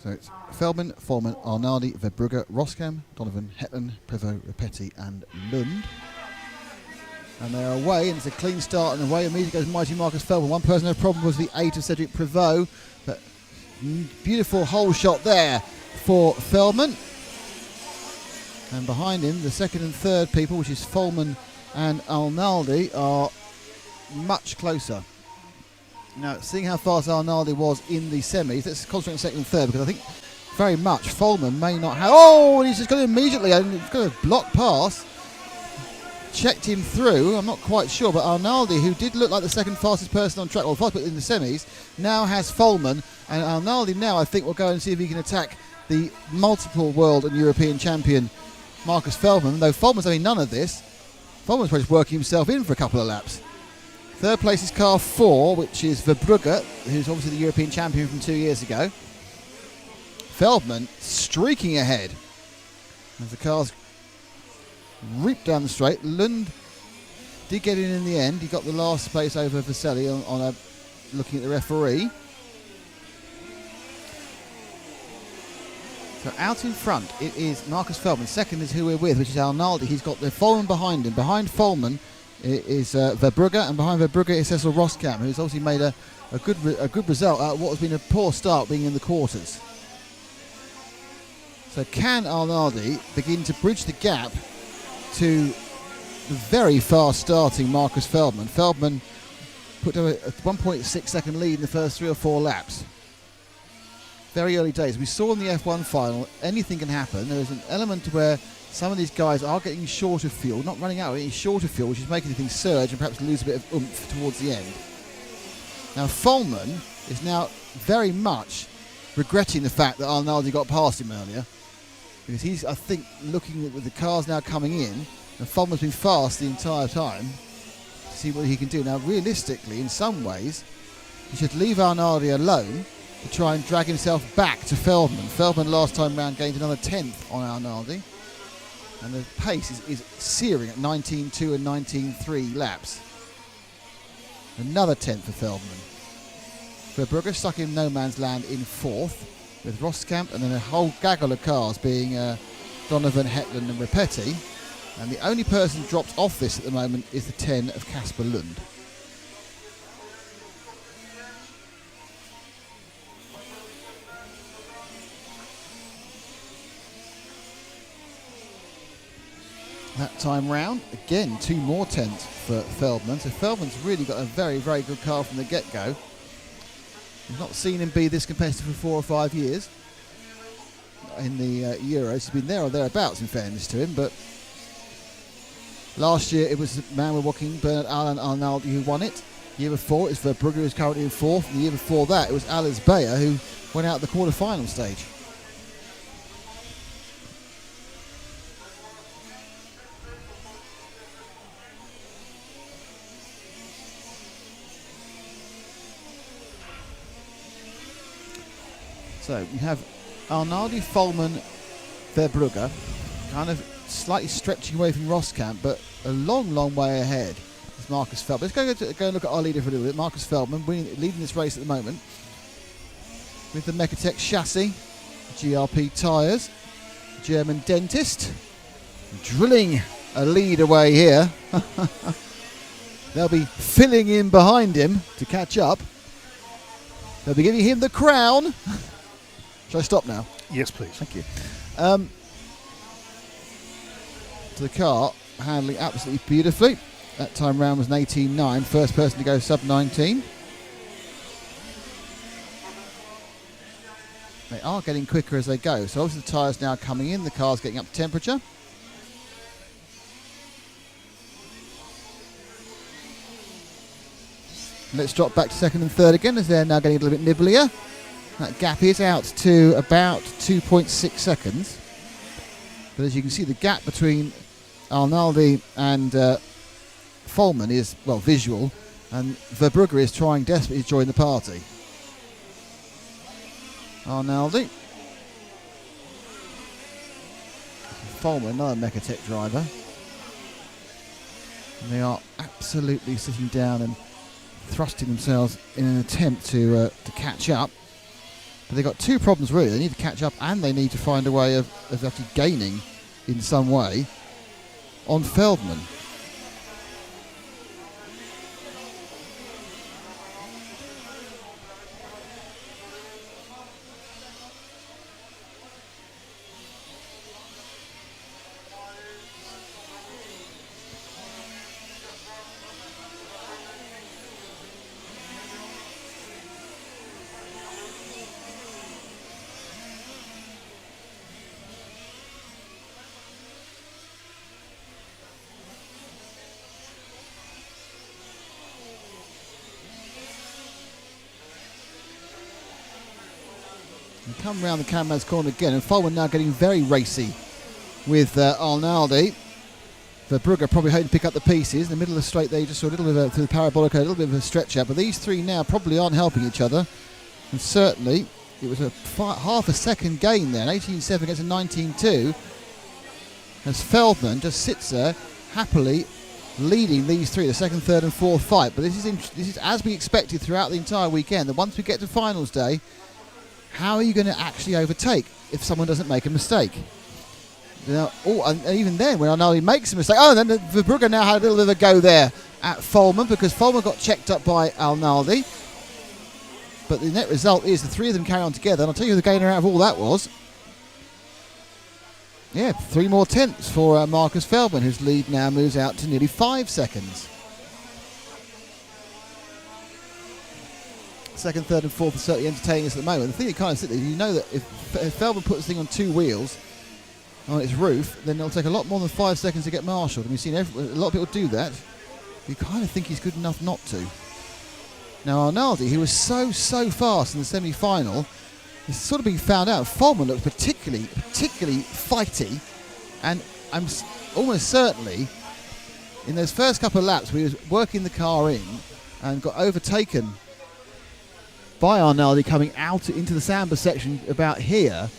So it's Feldman, Follmann, Arnaldi, Verbrugge, Roskam, Donovan, Hetland, Prevost, Repetti and Lund. And they're away, and it's a clean start, and away immediately goes mighty Marcus Feldman. One person had a problem was the 8 of Cedric Prevost, but beautiful hole shot there for Feldman. And behind him, the second and third people, which is Follmann and Arnaldi, are much closer. Now, seeing how fast Arnaldi was in the semis, let's concentrate on second and third, because I think very much Follmann may not have... Oh, and he's just got it immediately, and he's got a block pass. Checked him through, I'm not quite sure, but Arnaldi, who did look like the second fastest person on track, well, fast, but in the semis, now has Follmann, and Arnaldi now, I think, will go and see if he can attack the multiple world and European champion Marcus Feldman, though Follmann's having none of this. Follmann's probably just working himself in for a couple of laps. Third place is car 4, which is Verbrugge, who's obviously the European champion from 2 years ago. Feldman streaking ahead as the cars reap down the straight. Lund did get in the end. He got the last place over Vaselli on looking at the referee. So out in front it is Marcus Feldman. Second is who we're with, which is Arnaldi. He's got the Follmann behind him. Behind Follmann is Verbrugge, and behind Verbrugge is Cecil Roskam, who's obviously made a good result out of what has been a poor start, being in the quarters. So can Arnaldi begin to bridge the gap to the very fast starting Marcus Feldman? Feldman put a 1.6 second lead in the first 3 or 4 laps. Very early days. We saw in the F1 final, anything can happen. There is an element where some of these guys are getting short of fuel, not running out, getting short of fuel, which is making things surge and perhaps lose a bit of oomph towards the end. Now Follmann is now very much regretting the fact that Arnaldi got past him earlier, because he's, I think, looking at the cars now coming in, and Follmann's been fast the entire time to see what he can do. Now, realistically, in some ways, he should leave Arnaldi alone to try and drag himself back to Feldman. Feldman last time round gained another 10th on Arnaldi, and the pace is searing at 19.2 and 19.3 laps. Another 10th for Feldman. Verbrugge stuck in no man's land in 4th, with Roskam, and then a whole gaggle of cars being Donovan, Hetland and Repetti. And the only person dropped off this at the moment is the 10 of Casper Lund. That time round, again, 2 more 10ths for Feldman. So Feldman's really got a very, very good car from the get-go. We've not seen him be this competitive for 4 or 5 years in the Euros. He's been there or thereabouts, in fairness to him, but last year it was the man we're walking, Bernard Alan Arnaldi, who won it. The year before it was Verbrugge, who's currently in 4th, and the year before that it was Alex Bayer, who went out the quarter-final stage. So you have Arnaldi, Follmann, Verbrugge, kind of slightly stretching away from Roskam, but a long, long way ahead is Marcus Feldman. Let's go and look at our leader for a little bit. Marcus Feldman leading this race at the moment with the Mecatech chassis, GRP tyres, German dentist, drilling a lead away here. They'll be filling in behind him to catch up. They'll be giving him the crown. Shall I stop now? Yes, please. Thank you. To the car, handling absolutely beautifully. That time round was an 18.9. First person to go sub-19. They are getting quicker as they go. So obviously the tyres now coming in. The car's getting up to temperature. Let's drop back to second and third again, as they're now getting a little bit nibblier. That gap is out to about 2.6 seconds. But as you can see, the gap between Arnaldi and Follmann is, well, visual. And Verbrugge is trying desperately to join the party. Arnaldi. Follmann, another Mecatech driver. And they are absolutely sitting down and thrusting themselves in an attempt to catch up. But they've got two problems really. They need to catch up and they need to find a way of actually gaining in some way on Feldman. And come round the camera's corner again, and Feldman now getting very racy with Arnaldi. Verbrugge probably hoping to pick up the pieces. In the middle of the straight there, you just saw a little bit through the parabolic, a little bit of a stretch out. But these three now probably aren't helping each other. And certainly, it was a half a second gain there, an 18.7 against a 19.2. As Feldman just sits there happily leading these three, the second, third and fourth fight. But this is as we expected throughout the entire weekend, that once we get to finals day, how are you going to actually overtake if someone doesn't make a mistake? Now, and even then, when Arnaldi makes a mistake, and then Verbrugge now had a little bit of a go there at Feldman, because Feldman got checked up by Arnaldi. But the net result is the three of them carry on together, and I'll tell you who the gainer out of all that was. Yeah, 3 more tenths for Marcus Feldman, whose lead now moves out to nearly 5 seconds. Second, third and fourth are certainly entertaining us at the moment. The thing that kind of sits there, you know that if Feldman puts the thing on 2 wheels on its roof, then it'll take a lot more than 5 seconds to get marshalled. And we've seen a lot of people do that. You kind of think he's good enough not to. Now Arnaldi, who was so fast in the semi-final, is sort of being found out. Feldman looked particularly fighty, and I'm almost certainly in those first couple of laps, we was working the car in and got overtaken by Arnaldi coming out into the Samba section about here.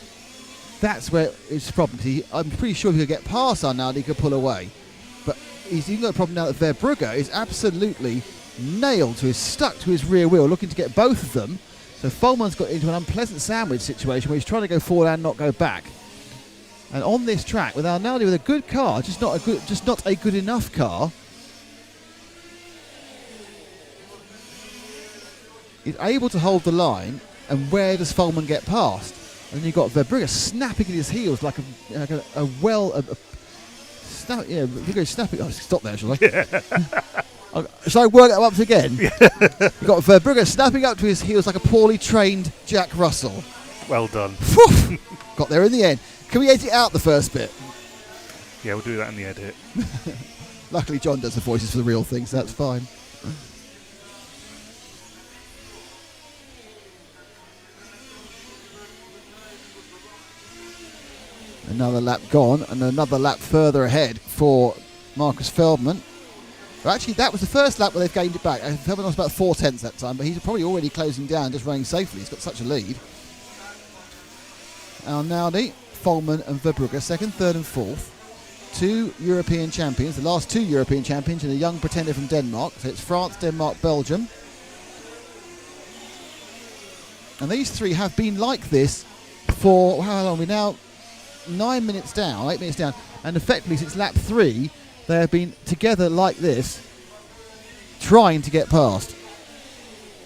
That's where it's a problem. I'm pretty sure if he could get past Arnaldi, he could pull away. But he's even got a problem now that Verbrugge is absolutely nailed to his, stuck to his rear wheel, looking to get both of them. So Feldman's got into an unpleasant sandwich situation where he's trying to go forward and not go back. And on this track, with Arnaldi with a good car, just not a good enough car, he's able to hold the line. And where does Feldman get past? And then you've got Verbrugge snapping at his heels like Verbrugge snapping. Oh, stop there, shall I? Yeah. Shall I work that up again? You've got Verbrugge snapping up to his heels like a poorly trained Jack Russell. Well done. Got there in the end. Can we edit out the first bit? Yeah, we'll do that in the edit. Luckily, John does the voices for the real thing, so that's fine. Another lap gone, and another lap further ahead for Marcus Feldman. Well, actually, that was the first lap where they've gained it back. Feldman was about 4 tenths that time, but he's probably already closing down, just running safely. He's got such a lead. Arnaldi, Feldman and Verbrugge, second, third and fourth. 2 European champions, the last 2 European champions, and a young pretender from Denmark. So it's France, Denmark, Belgium. And these three have been like this for, how long are we now? 9 minutes down, 8 minutes down, and effectively since lap 3 they have been together like this, trying to get past.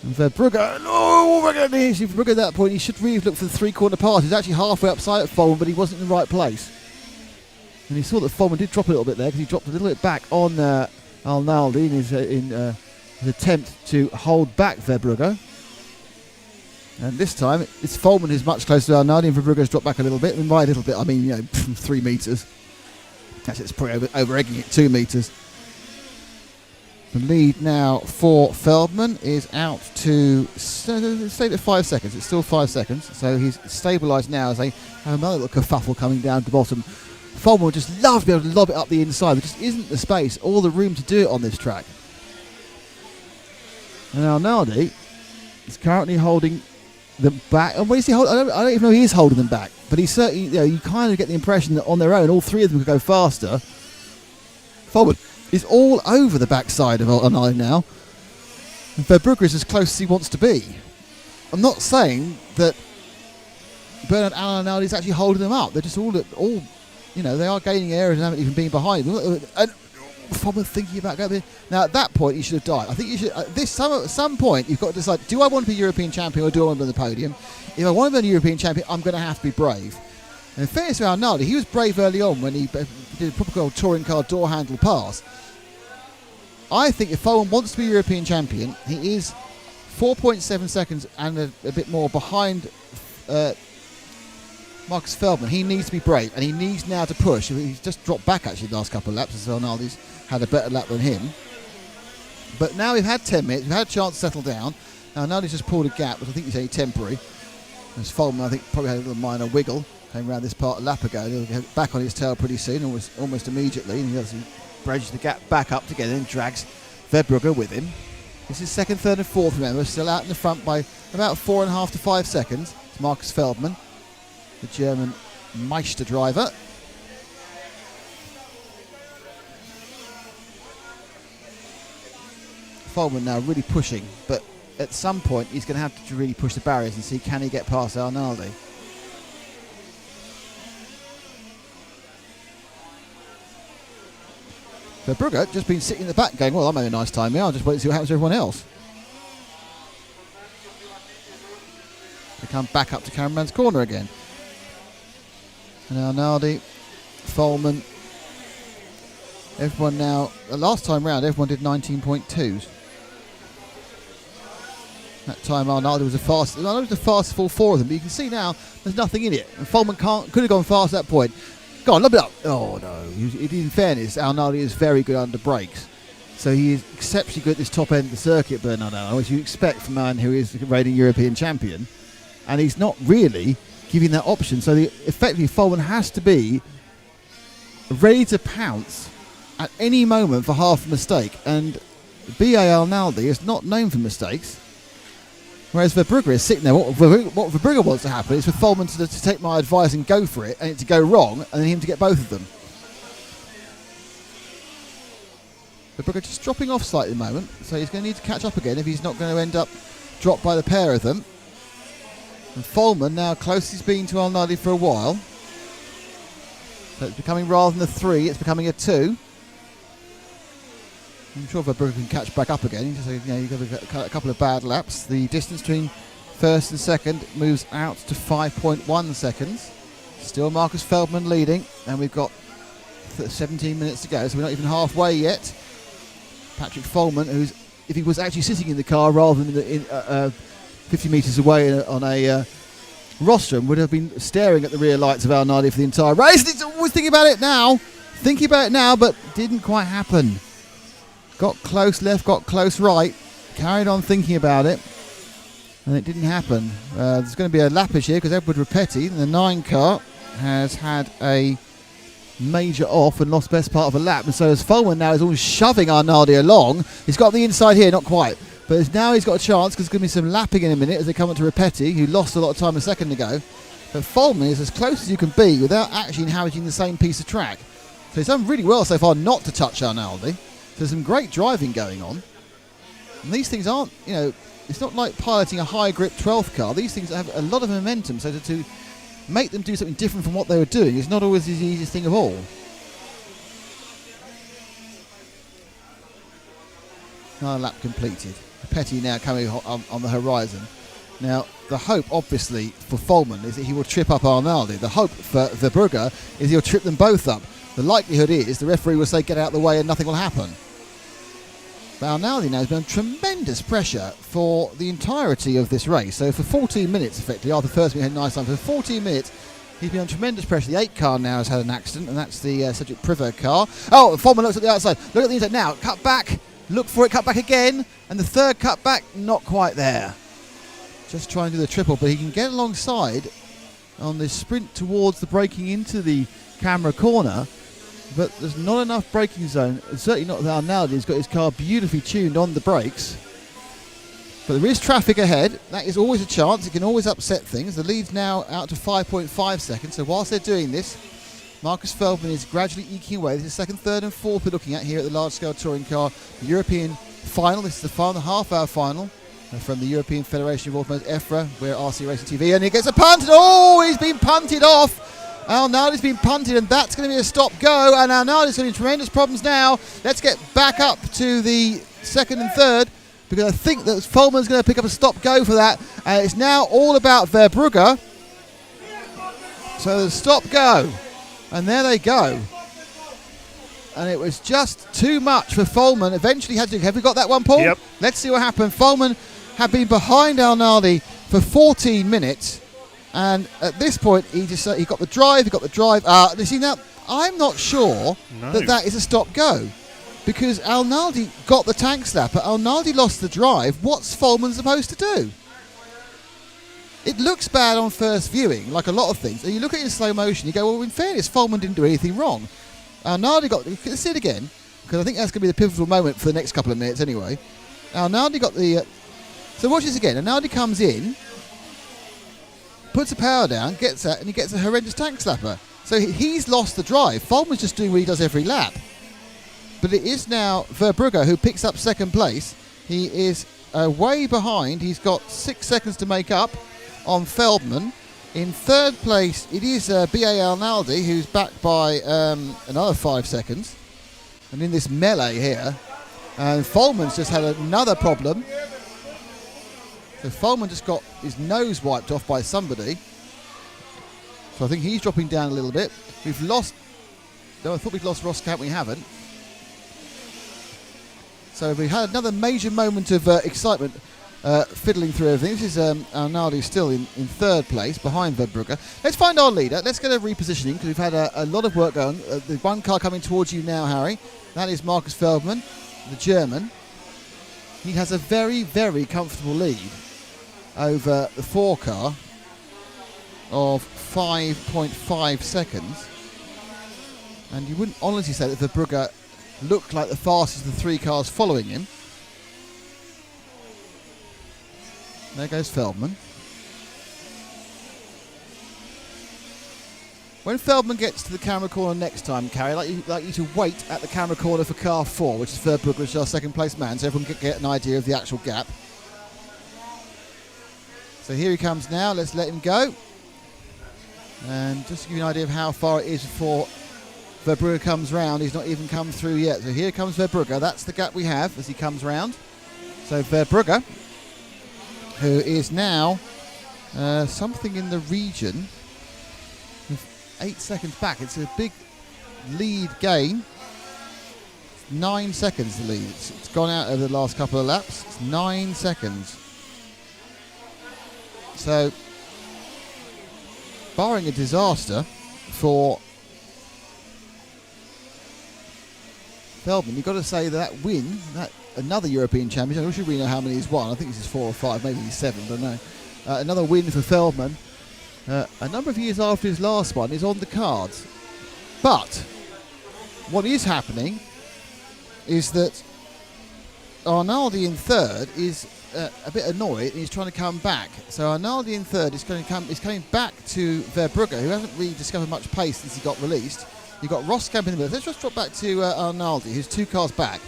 And Verbrugge, Verbrugge at that point, he should really have looked for the 3-corner pass. He's actually halfway upside at Feldman, but he wasn't in the right place. And he saw that Feldman did drop a little bit there, because he dropped a little bit back on Arnaldi in his attempt to hold back Verbrugge. And this time, it's Feldman who's much closer to Arnaldi, and Verbrugge has dropped back a little bit. And by a little bit, I mean, 3 metres. Actually, it's probably over-egging it, 2 metres. The lead now for Feldman is out to, stayed at 5 seconds. It's still 5 seconds. So he's stabilised now as they have another little kerfuffle coming down the bottom. Feldman would just love to be able to lob it up the inside. There just isn't the space or the room to do it on this track. And Arnaldi is currently holding them back. And what is he holding? I don't even know he is holding them back. But he's certainly, you kind of get the impression that on their own, all 3 of them could go faster. Feldman is all over the backside of Arnaldi now. And Verbrugge is as close as he wants to be. I'm not saying that Bernard Alanaldi is actually holding them up. They're just all, they are gaining areas and haven't even been behind them. And Foreman thinking about going there. Now, at that point, he should have died. I think you should. At some point, you've got to decide: do I want to be European champion or do I want to be on the podium? If I want to be a European champion, I'm going to have to be brave. And in fairness to Arnaldi, he was brave early on when he did a proper old touring car door handle pass. I think if Foreman wants to be European champion, he is 4.7 seconds and a bit more behind Marcus Feldman. He needs to be brave, and he needs now to push. He's just dropped back actually the last couple of laps, as Arnaldi's had a better lap than him. But now we've had 10 minutes, we've had a chance to settle down. Now Arnaldi's just pulled a gap, which I think is only temporary. As Feldman, I think, probably had a little minor wiggle. Came around this part a lap ago. He'll get back on his tail pretty soon, almost immediately. And he obviously bridges the gap back up together and drags Verbrugge with him. This is second, third and fourth, remember. Still out in the front by about 4.5 to 5 seconds. It's Marcus Feldman, the German Meister driver. Feldman now really pushing, but at some point he's going to have to really push the barriers and see can he get past Arnaldi. Verbrugge just been sitting in the back going, well, I'm having a nice time here, I'll just wait and see what happens to everyone else. They come back up to Cameraman's corner again. And Arnaldi, Feldman, everyone now, the last time round everyone did 19.2s. That time Arnaldi was the fastest of all four of them, but you can see now there's nothing in it. And Feldman could have gone fast at that point. Go on, lob it up. Oh no, in fairness, Arnaldi is very good under brakes. So he is exceptionally good at this top end of the circuit, Bernardo, as you expect from a man who is the reigning European champion. And he's not really giving that option. So effectively, Feldman has to be ready to pounce at any moment for half a mistake. And B.A. Arnaldi is not known for mistakes. Whereas Verbrugge is sitting there. What Verbrugge wants to happen is for Feldman to take my advice and go for it, and it to go wrong, and then him to get both of them. Verbrugge just dropping off slightly at the moment, so he's going to need to catch up again if he's not going to end up dropped by the pair of them. And Feldman now close he's been to Arnaldi for a while. So it's becoming, rather than a 3, it's becoming a 2. I'm sure Verbrugge can catch back up again. You've got a couple of bad laps. The distance between first and second moves out to 5.1 seconds. Still Marcus Feldman leading, and we've got 17 minutes to go, so we're not even halfway yet. Patrick Feldman, who's, if he was actually sitting in the car rather than 50 metres away on a rostrum, would have been staring at the rear lights of Arnaldi for the entire race. He's always thinking about it now, but didn't quite happen. Got close left, got close right, carried on thinking about it, and it didn't happen. There's going to be a lappage here because Edward Rapetti, the 9 car, has had a major off and lost best part of a lap, and so as Feldman now is almost shoving Arnaldi along. He's got the inside here, not quite, but now he's got a chance because there's going to be some lapping in a minute as they come up to Rapetti, who lost a lot of time a second ago. But Feldman is as close as you can be without actually inhabiting the same piece of track. So he's done really well so far not to touch Arnaldi. There's some great driving going on. And these things aren't, it's not like piloting a high grip 12th car. These things have a lot of momentum, so to make them do something different from what they were doing is not always the easiest thing of all. Another lap completed. Petty now coming on the horizon. Now, the hope, obviously, for Feldman is that he will trip up Arnaldi. The hope for Verbrugge is he'll trip them both up. The likelihood is the referee will say, get out of the way and nothing will happen. But Arnaldi now has been under tremendous pressure for the entirety of this race. So for 14 minutes, effectively, after the first minute, he had a nice time. For 14 minutes, he's been under tremendous pressure. The 8 car now has had an accident, and that's the Cedric Privot car. Oh, Feldman looks at the outside. Look at the inside now. Cut back. Look for it. Cut back again. And the third cut back, not quite there. Just trying to do the triple, but he can get alongside on this sprint towards the braking into the camera corner. But there's not enough braking zone. It's certainly not that Arnaldi has got his car beautifully tuned on the brakes. But there is traffic ahead. That is always a chance. It can always upset things. The lead's now out to 5.5 seconds. So whilst they're doing this, Marcus Feldman is gradually eking away. This is second, third and fourth we're looking at here at the large-scale touring car European final. This is the final half-hour final. from the European Federation of Automotive EFRA. We're RC Racing TV, and he gets a punt. Oh, he's been punted off. Arnaldi's been punted, and that's going to be a stop-go, and Arnaldi's going to be in tremendous problems now. Let's get back up to the second and third, because I think that Follmann's going to pick up a stop-go for that. It's now all about Verbrugge. So the stop-go, and there they go. And it was just too much for Follmann. Eventually had to... Have we got that one, Paul? Yep. Let's see what happened. Follmann had been behind Arnaldi for 14 minutes. And at this point, he got the drive. You see, now, I'm not sure that is a stop-go. Because Arnaldi got the tank slapper. Arnaldi lost the drive. What's Follmann supposed to do? It looks bad on first viewing, like a lot of things. And you look at it in slow motion, you go, well, in fairness, Follmann didn't do anything wrong. Arnaldi got... Let's see it again, because I think that's going to be the pivotal moment for the next couple of minutes anyway. Arnaldi got the... so watch this again. Arnaldi comes in, puts the power down, gets that, and he gets a horrendous tank slapper. So he's lost the drive. Follmann's just doing what he does every lap. But it is now Verbrugge who picks up second place. He is way behind. He's got 6 seconds to make up on Feldman. In third place, it is B.A. Arnaldi, who's back by another 5 seconds. And in this melee here, and Follmann's just had another problem. So Follmann just got his nose wiped off by somebody. So I think he's dropping down a little bit. We've lost... No, I thought we'd lost Roskamp. We haven't. So we had another major moment of excitement fiddling through everything. This is Arnaldi still in third place behind Verbrugge. Let's find our leader. Let's get a repositioning because we've had a lot of work going. The one car coming towards you now, Harry. That is Marcus Feldman, the German. He has a very, very comfortable lead over the 4 car of 5.5 seconds. And you wouldn't honestly say that Verbrugge looked like the fastest of the 3 cars following him. There goes Feldman. When Feldman gets to the camera corner next time, Carrie, I'd like you to wait at the camera corner for car 4, which is Verbrugge, which is our second place man, so everyone can get an idea of the actual gap. So here he comes now. Let's let him go. And just to give you an idea of how far it is before Verbrugge comes round, he's not even come through yet. So here comes Verbrugge. That's the gap we have as he comes round. So Verbrugge, who is now something in the region of 8 seconds back. It's a big lead gain. 9 seconds the lead. It's gone out over the last couple of laps. It's 9 seconds. So, barring a disaster for Feldman, you've got to say that win, that another European championship, I'm not sure we know how many he's won. I think this is 4 or 5, maybe he's 7, I don't know. Another win for Feldman. A number of years after his last one is on the cards. But what is happening is that Arnaldi in third is a bit annoyed and he's trying to come back. So Arnaldi in third is coming back to Verbrugge, who hasn't really discovered much pace since he got released. You've got Roskamp in the middle. Let's just drop back to Arnaldi, who's 2 cars back.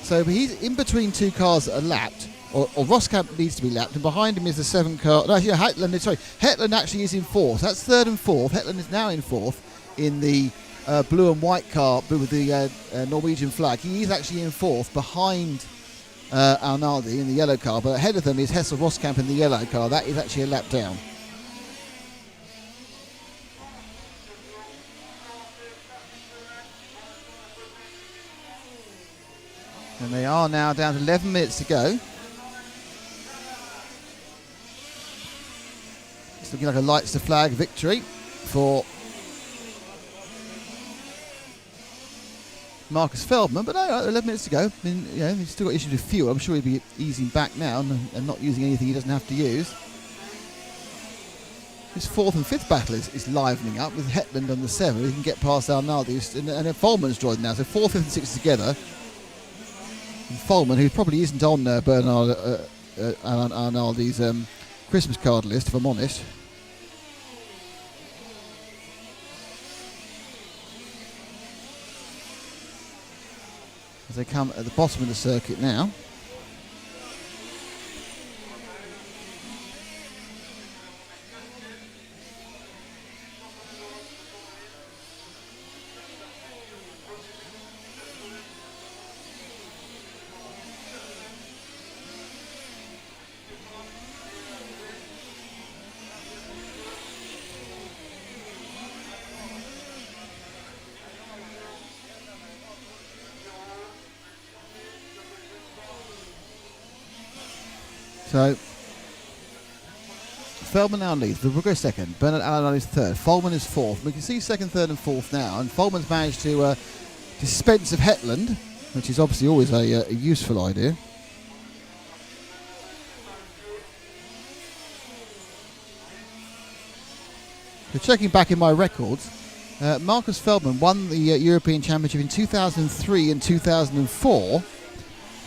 So he's in between 2 cars that are lapped, or Roskamp needs to be lapped, and behind him is the 7 car. No, actually, Hetland actually is in 4th. That's 3rd and 4th. Hetland is now in 4th in the blue and white car with the Norwegian flag. He is actually in 4th behind Arnaldi in the yellow car, but ahead of them is Hessel Roskamp in the yellow car. That is actually a lap down. And they are now down to 11 minutes to go. It's looking like a lights to flag victory for Marcus Feldman, but no, 11 minutes to go. I mean, he's still got issues with fuel. I'm sure he'll be easing back now and not using anything he doesn't have to use. This 4th and 5th battle is livening up with Hetland on the 7. He can get past Arnaldi, and Follman's joined now. So 4th, 5th and 6th together. And Follman, who probably isn't on Arnaldi's Christmas card list, if I'm honest. As they come at the bottom of the circuit now. So Feldman now leads. Verbrugge is second. Bernard Alanali is third. Follman is fourth. We can see second, third, and fourth now. And Follman's managed to dispense of Hetland, which is obviously always a useful idea. So checking back in my records, Marcus Feldman won the European Championship in 2003 and 2004,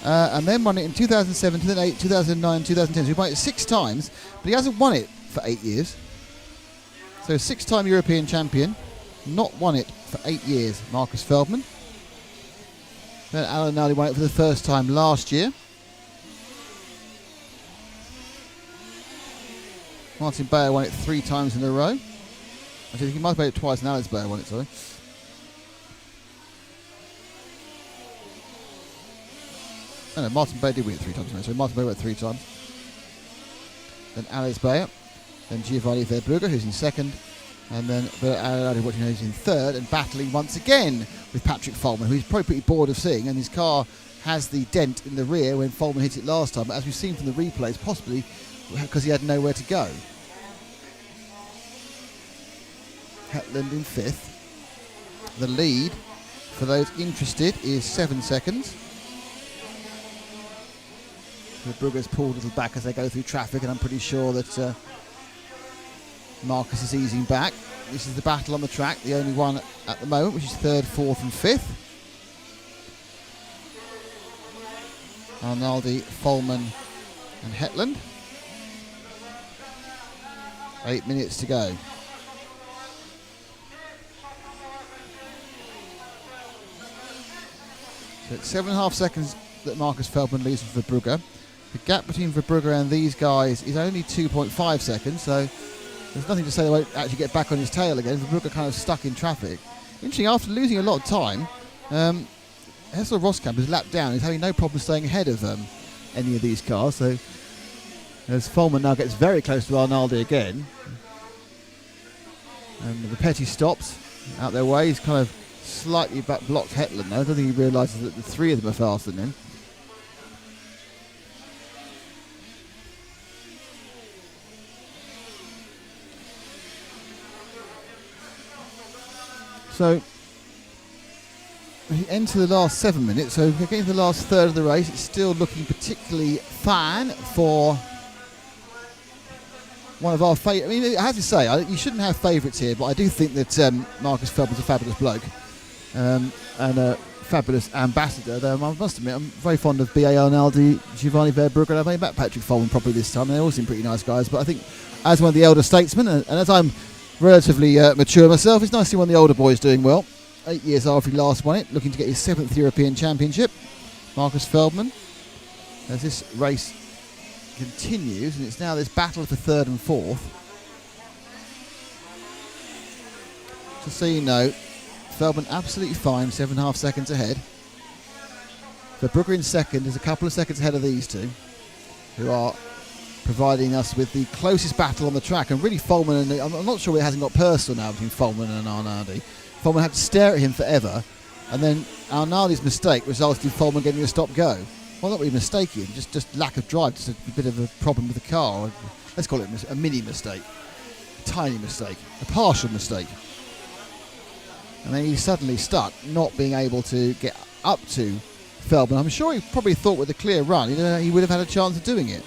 and then won it in 2007, 2008, 2009, 2010. So he won it 6 times, but he hasn't won it for 8 years. So 6-time European champion, not won it for 8 years, Marcus Feldman. Then Alan Naldi won it for the first time last year. Martin Bayer won it 3 times in a row. I think he might have made it twice, and Alex Bayer won it, sorry. Oh, no, Martin Bayer did win it 3 times, no, so Martin Bayer won it 3 times. Then Alex Bayer, then Giovanni Verbrugge, who's in second, and then who's in third, and battling once again with Patrick Follman, who he's probably pretty bored of seeing, and his car has the dent in the rear when Follman hit it last time, but as we've seen from the replays, possibly because he had nowhere to go. Hetland in 5th. The lead, for those interested, is 7 seconds. Verbrugge's pulled a little back as they go through traffic, and I'm pretty sure that Marcus is easing back. This is the battle on the track, the only one at the moment, which is 3rd, 4th and 5th. Arnaldi, Follman and Hetland. 8 minutes to go. So it's 7.5 seconds that Marcus Feldman leads with Verbrugge. The gap between Verbrugge and these guys is only 2.5 seconds, so there's nothing to say they won't actually get back on his tail again. Verbrugge kind of stuck in traffic. Interesting, after losing a lot of time, Hessel Roskamp is lapped down. He's having no problem staying ahead of any of these cars. So as Follman now gets very close to Arnaldi again, and Repetti stops out their way. He's kind of slightly blocked Hetland now. I don't think he realises that the 3 of them are faster than him. So we enter the last 7 minutes, so we're getting to the last third of the race. It's still looking particularly fine for one of our favourites. I mean, I have to say, you shouldn't have favourites here, but I do think that Marcus Feldman's a fabulous bloke and a fabulous ambassador. Though I must admit, I'm very fond of B.A. Arnaldi, Giovanni Verbrugge, and I've only met Patrick Follman probably this time. They all seem pretty nice guys, but I think as one of the elder statesmen, and as I'm relatively mature myself, it's nice to see one of the older boys doing well. 8 years after he last won it, looking to get his 7th European Championship. Marcus Feldman, as this race continues, and it's now this battle for 3rd and 4th. Just so you know, Feldman absolutely fine, 7.5 seconds ahead. Verbrugge in second is a couple of seconds ahead of these two, who are providing us with the closest battle on the track. And really, Follman and I'm not sure it hasn't got personal now between Follman and Arnaldi. Follman had to stare at him forever, and then Arnaldi's mistake resulted in Follman getting a stop-go. Well, not really mistaking, just lack of drive, just a bit of a problem with the car. Or let's call it a mini mistake, a tiny mistake, a partial mistake. And then he's suddenly stuck, not being able to get up to Feldman. I'm sure he probably thought with a clear run he would have had a chance of doing it,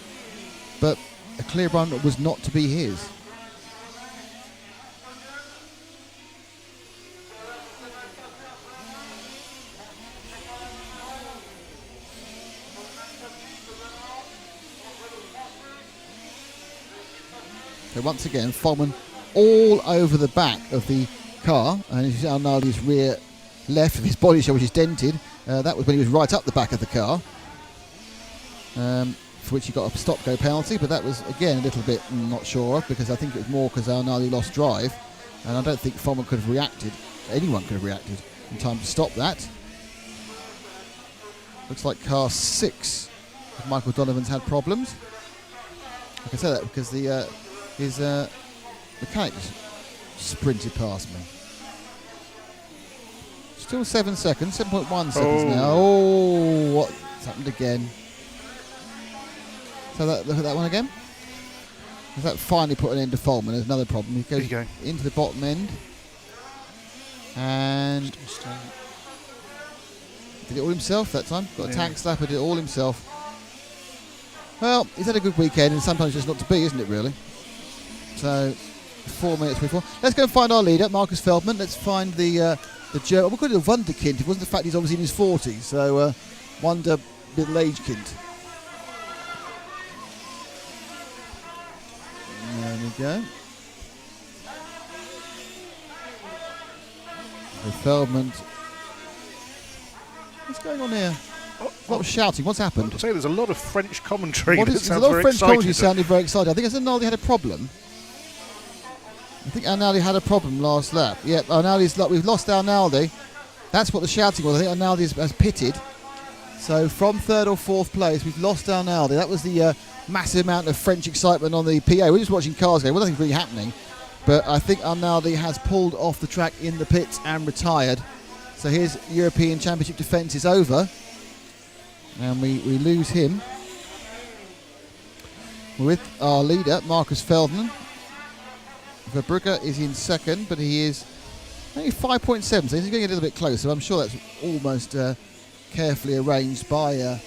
but a clear run was not to be his. So once again, Follman all over the back of the car, and you see Arnaldi's rear left of his body shell, which is dented. That was when he was right up the back of the car, for which he got a stop-go penalty, but that was, again, a little bit not sure of, because I think it was more because Arnaldi lost drive, and I don't think Follman could have reacted, anyone could have reacted in time to stop that. Looks like car 6 of Michael Donovan's had problems. I can say that because his mechanic just sprinted past me. Still 7 seconds, 7.1 seconds now. Oh, what's happened again? So look at that one again. Does that finally put an end to Follman? There's another problem. He goes into the bottom end. And did it all himself that time. Got a tank slapper, did it all himself. Well, he's had a good weekend, and sometimes it's just not to be, isn't it, really? So, 4 minutes before. Let's go and find our leader, Marcus Feldman. Let's find the German. We call it a Wunderkind. It wasn't the fact he's obviously in his 40s. So, Wonder middle-aged kind. There we go. So Feldman. What's going on here? What was shouting? What's happened? I say there's a lot of French commentary. There's a lot of French commentary sounding very excited. I think Arnaldi had a problem. I think Arnaldi had a problem last lap. Yep, we've lost Arnaldi. That's what the shouting was. I think Arnaldi has pitted. So from third or fourth place, we've lost Arnaldi. That was the massive amount of French excitement on the PA. We're just watching cars go. Well, nothing's really happening. But I think Arnaldi has pulled off the track in the pits and retired. So his European Championship defence is over. And we lose him. With our leader, Marcus Feldman. Verbrugge is in second, but he is only 5.7, so he's getting a little bit closer. I'm sure that's almost carefully arranged by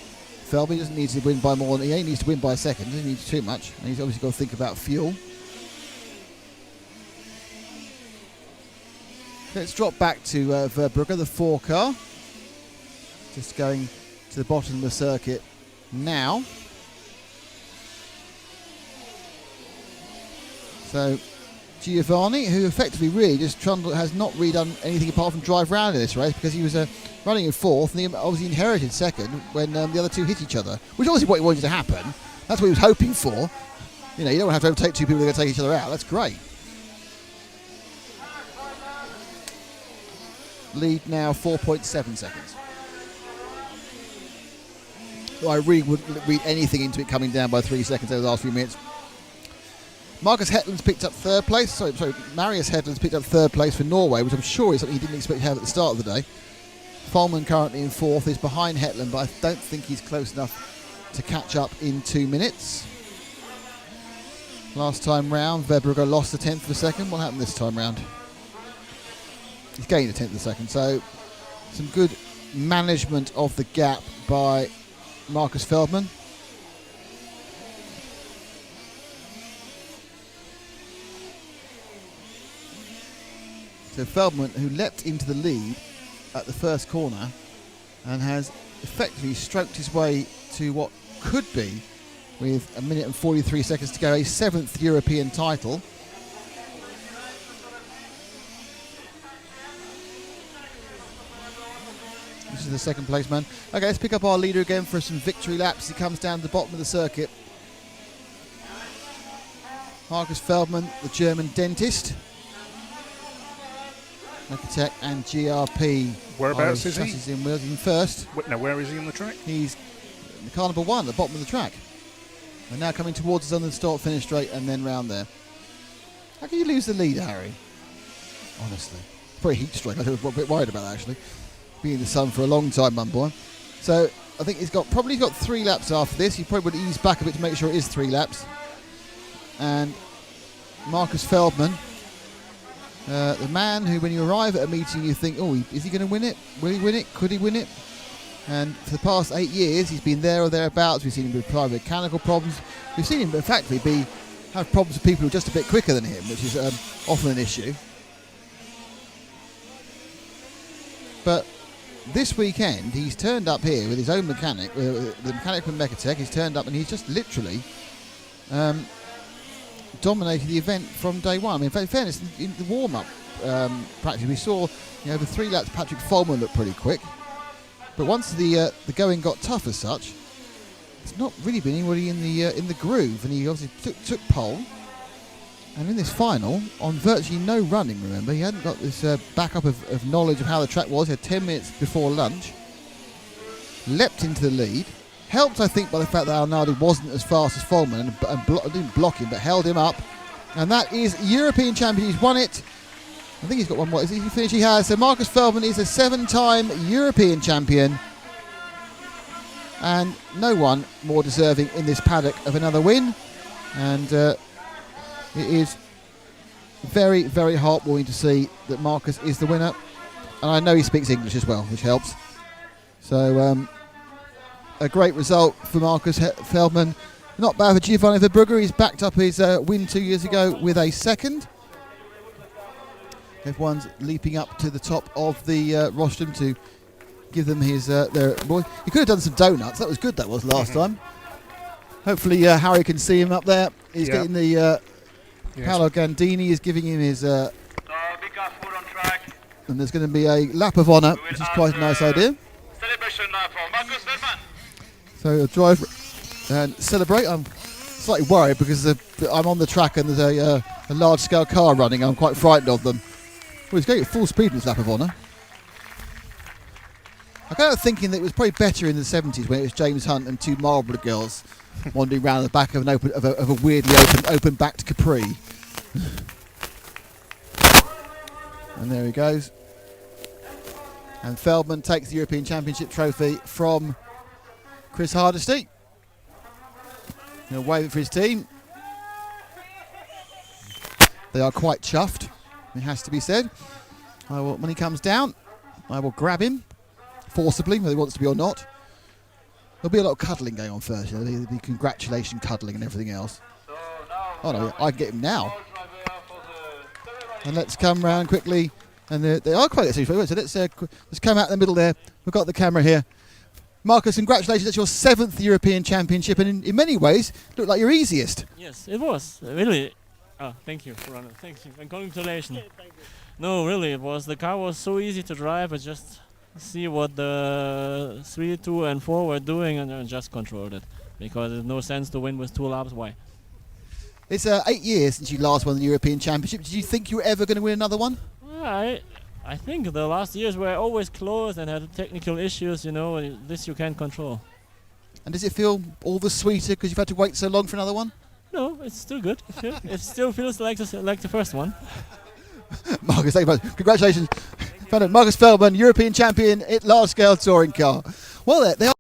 Feldman. He doesn't need to win by more than he needs to win by a second. He doesn't need too much, and he's obviously got to think about fuel. Let's drop back to Verbrugge, the 4 car. Just going to the bottom of the circuit now. So Giovanni, who effectively really just has not really done anything apart from drive round in this race, because he was running in 4th and he obviously inherited 2nd when the other two hit each other, which is obviously what he wanted to happen. That's what he was hoping for. You know, you don't have to overtake 2 people that are going to take each other out. That's great. Lead now 4.7 seconds. I really wouldn't read anything into it coming down by 3 seconds over the last few minutes. Marcus Hetland's picked up 3rd place. Sorry, Marius Hetland's picked up 3rd place for Norway, which I'm sure is something he didn't expect to have at the start of the day. Follman currently in 4th, is behind Hetland, but I don't think he's close enough to catch up in 2 minutes. Last time round, Verbrugge lost a 10th of a second. What happened this time round? He's gained a 10th of a second, so some good management of the gap by Marcus Feldman. So Feldman, who leapt into the lead at the first corner and has effectively stroked his way to what could be, with 1 minute and 43 seconds to go, a 7th European title. This is the 2nd place man. Okay, let's pick up our leader again for some victory laps. He comes down to the bottom of the circuit. Marcus Feldman, the German dentist. Mekitech and GRP. Whereabouts is he? He's in first. Now, where is he on the track? He's in car number 1 at the bottom of the track. And now coming towards us on the start finish straight and then round there. How can you lose the lead, Harry? Honestly. Probably heat stroke. I was a bit worried about that, actually. Being in the sun for a long time, my boy. So I think he's probably got 3 laps after this. He probably would ease back a bit to make sure it is 3 laps. And Marcus Feldman, the man who, when you arrive at a meeting, you think, oh, is he going to win it? Will he win it? Could he win it? And for the past 8 years, he's been there or thereabouts. We've seen him with private mechanical problems. We've seen him, in fact, have problems with people who are just a bit quicker than him, which is often an issue. But this weekend, he's turned up here with his own mechanic, the mechanic from Mekitech. He's turned up and he's just literally dominated the event from day one. I mean, in fairness, in the warm-up practice, we saw over 3 laps Patrick Follman looked pretty quick. But once the going got tough as such, there's not really been anybody in the groove, and he obviously took pole. And in this final, on virtually no running, remember, he hadn't got this backup of knowledge of how the track was. He had 10 minutes before lunch. Leapt into the lead. Helped, I think, by the fact that Arnaldi wasn't as fast as Follman and didn't block him, but held him up. And that is European champion. He's won it. I think he's got one more. Is he finished? He has. So Marcus Feldman is a 7-time European champion. and no one more deserving in this paddock of another win. And it is very, very heartwarming to see that Marcus is the winner. And I know he speaks English as well, which helps. So a great result for Marcus Feldman. Not bad for Giovanni Verbrugge. He's backed up his win 2 years ago with a second. Everyone's leaping up to the top of the rostrum to give them his their boy. He could have done some donuts. That was good. That was last time. Hopefully Harry can see him up there. He's getting the Paolo Gandini is giving him his. So be careful on track. And there's going to be a lap of honour, which is quite a nice idea. Celebration for Marcus Feldman. So he'll drive and celebrate. I'm slightly worried because I'm on the track and there's a large-scale car running. I'm quite frightened of them. Well, he's going at full speed in his lap of honour. I got out thinking that it was probably better in the 70s when it was James Hunt and two Marlborough girls wandering around the back of a weirdly open-backed Capri. And there he goes. And Feldman takes the European Championship trophy from Chris Hardesty. He'll wave it for his team. They are quite chuffed, it has to be said. When he comes down, I will grab him forcibly, whether he wants to be or not. There'll be a lot of cuddling going on first. There'll be congratulation cuddling and everything else. Oh no, I can get him now. And let's come round quickly. And they are quite serious. So let's come out in the middle there. We've got the camera here. Marcus, congratulations. That's your 7th European Championship, and in many ways, looked like your easiest. Yes, it was. Really. Oh, thank you, Ronald. Thank you. And congratulations. No, really, it was. The car was so easy to drive. I just see what the 3, 2, and 4 were doing, and I just controlled it. Because there's no sense to win with 2 laps. Why? It's 8 years since you last won the European Championship. Did you think you were ever going to win another one? I think the last years were always close and had technical issues, you know, and this you can't control. And does it feel all the sweeter because you've had to wait so long for another one? No, it's still good. It still feels like the first one. Marcus, thank you very much. Congratulations. Marcus Feldman, European champion at large-scale touring car. Well, they are